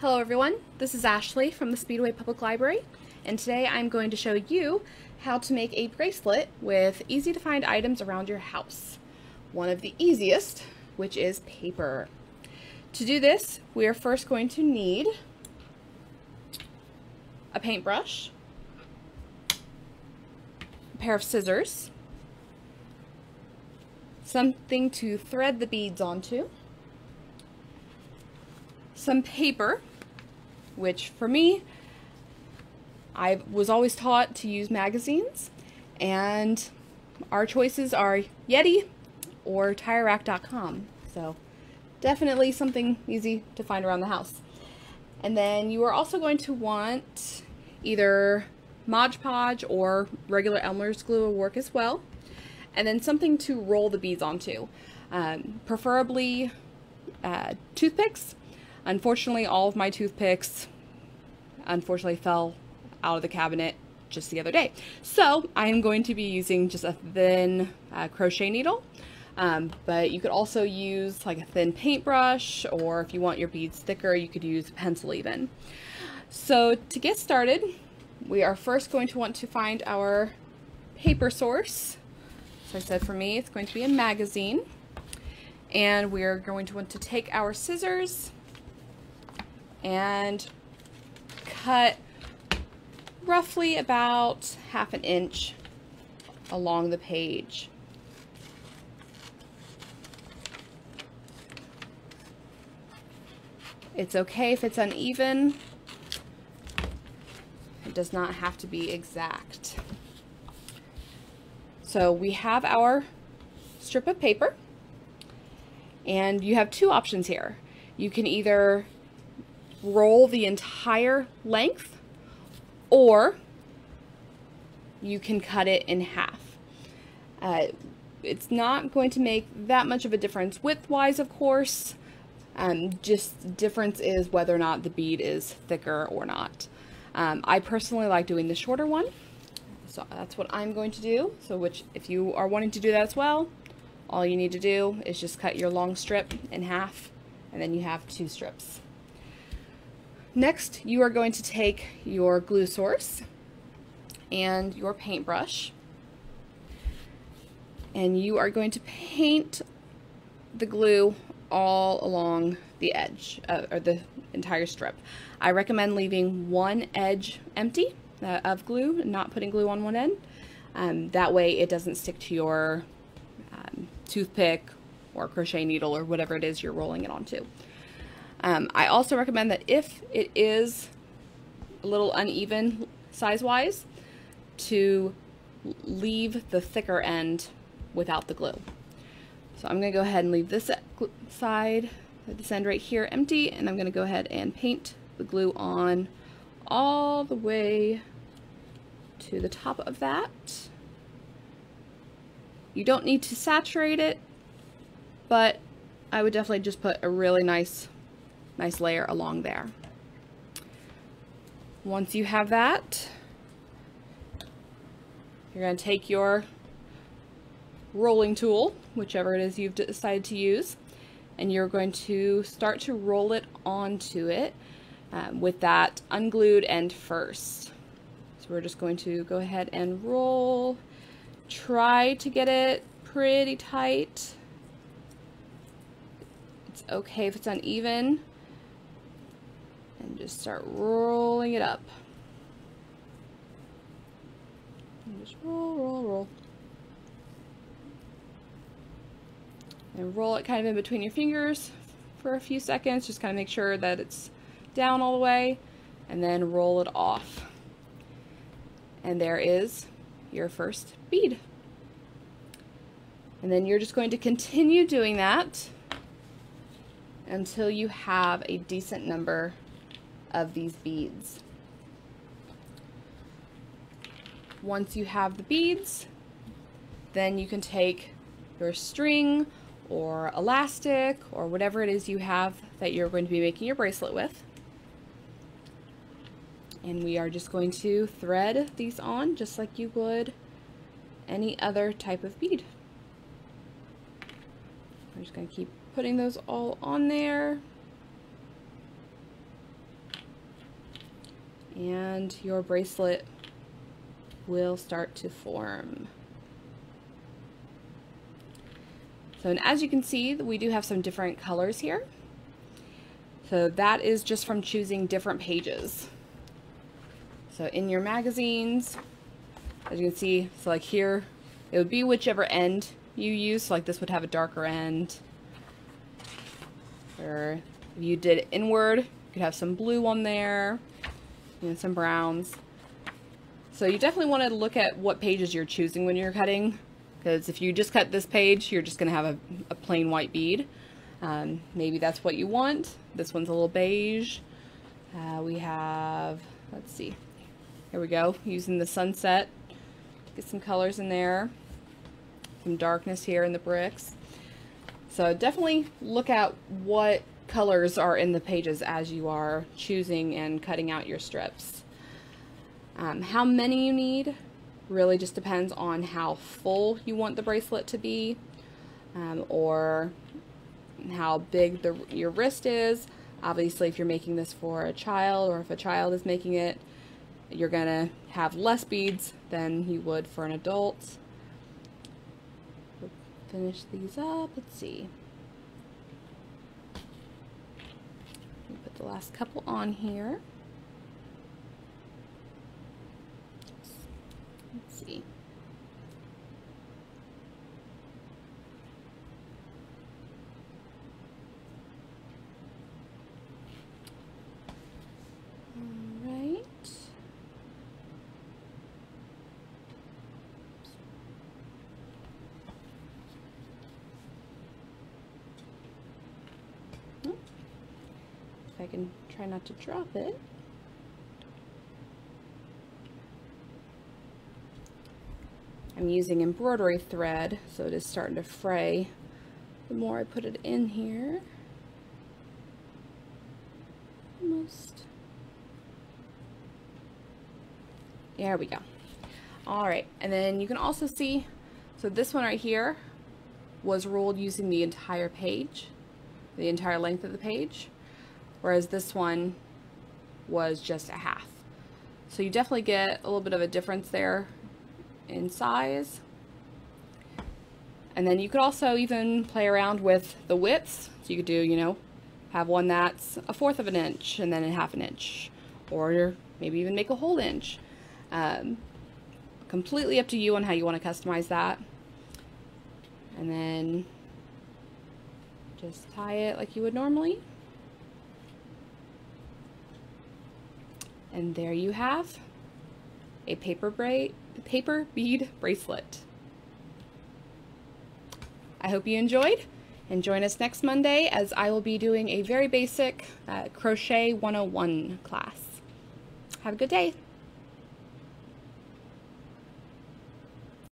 Hello everyone, this is Ashley from the Speedway Public Library, and today I'm going to show you how to make a bracelet with easy to find items around your house. One of the easiest, which is paper. To do this, we are first going to need a paintbrush, a pair of scissors, something to thread the beads onto, some paper, which for me, I was always taught to use magazines, and our choices are Yeti or TireRack.com, so definitely something easy to find around the house. And then you are also going to want either Mod Podge or regular Elmer's glue will work as well, and then something to roll the beads onto, preferably toothpicks. Unfortunately, all of my toothpicks fell out of the cabinet just the other day. So I am going to be using just a thin crochet needle, but you could also use like a thin paintbrush, or if you want your beads thicker, you could use a pencil even. So to get started, we are first going to want to find our paper source. So I said for me, it's going to be a magazine, and we're going to want to take our scissors and cut roughly about ½ inch along the page. It's okay if it's uneven. It does not have to be exact. So we have our strip of paper, and you have two options here. You can either roll the entire length, or you can cut it in half. It's not going to make that much of a difference width-wise, of course. Just difference is whether or not the bead is thicker or not. I personally like doing the shorter one, so that's what I'm going to do. So if you are wanting to do that as well, all you need to do is just cut your long strip in half, and then you have two strips. Next, you are going to take your glue source and your paintbrush, and you are going to paint the glue all along the edge, or the entire strip. I recommend leaving one edge empty of glue, not putting glue on one end. That way it doesn't stick to your toothpick or crochet needle or whatever it is you're rolling it onto. I also recommend that if it is a little uneven size-wise, to leave the thicker end without the glue. So I'm going to go ahead and leave this side, this end right here, empty, and I'm going to go ahead and paint the glue on all the way to the top of that. You don't need to saturate it, but I would definitely just put a really nice layer along there. Once you have that, you're going to take your rolling tool, whichever it is you've decided to use, and you're going to start to roll it onto it with that unglued end first. So we're just going to go ahead and roll. Try to get it pretty tight. It's okay if it's uneven. And just start rolling it up. And just roll, roll, roll. And roll it kind of in between your fingers for a few seconds. Just kind of make sure that it's down all the way. And then roll it off. And there is your first bead. And then you're just going to continue doing that until you have a decent number of these beads. Once you have the beads, then you can take your string or elastic or whatever it is you have that you're going to be making your bracelet with, and we are just going to thread these on just like you would any other type of bead. I'm just going to keep putting those all on there. and your bracelet will start to form. So, and as you can see, we do have some different colors here. So that is just from choosing different pages. So in your magazines, as you can see, so like here, it would be whichever end you use. So like this would have a darker end. Or if you did inward, you could have some blue on there, and some browns. So you definitely want to look at what pages you're choosing when you're cutting, because if you just cut this page, you're just going to have a plain white bead. Maybe that's what you want. This one's a little beige. We have, let's see, here we go, using the sunset. Get some colors in there, some darkness here in the bricks. So definitely look at what colors are in the pages as you are choosing and cutting out your strips. How many you need really just depends on how full you want the bracelet to be, or how big your wrist is. Obviously, if you're making this for a child, or if a child is making it, you're gonna have less beads than you would for an adult. We'll finish these up. Let's see. Put the last couple on here. Let's see. I can try not to drop it. I'm using embroidery thread, so it is starting to fray the more I put it in here. Almost. There we go. All right, and then you can also see, so this one right here was rolled using the entire page, the entire length of the page, whereas this one was just a half. So you definitely get a little bit of a difference there in size. And then you could also even play around with the widths. So you could do, you know, have one that's 1/4 of an inch and then a 1/2 an inch, or maybe even make a whole inch. Completely up to you on how you want to customize that. And then just tie it like you would normally. And there you have a paper bead bracelet. I hope you enjoyed, and join us next Monday as I will be doing a very basic crochet 101 class. Have a good day.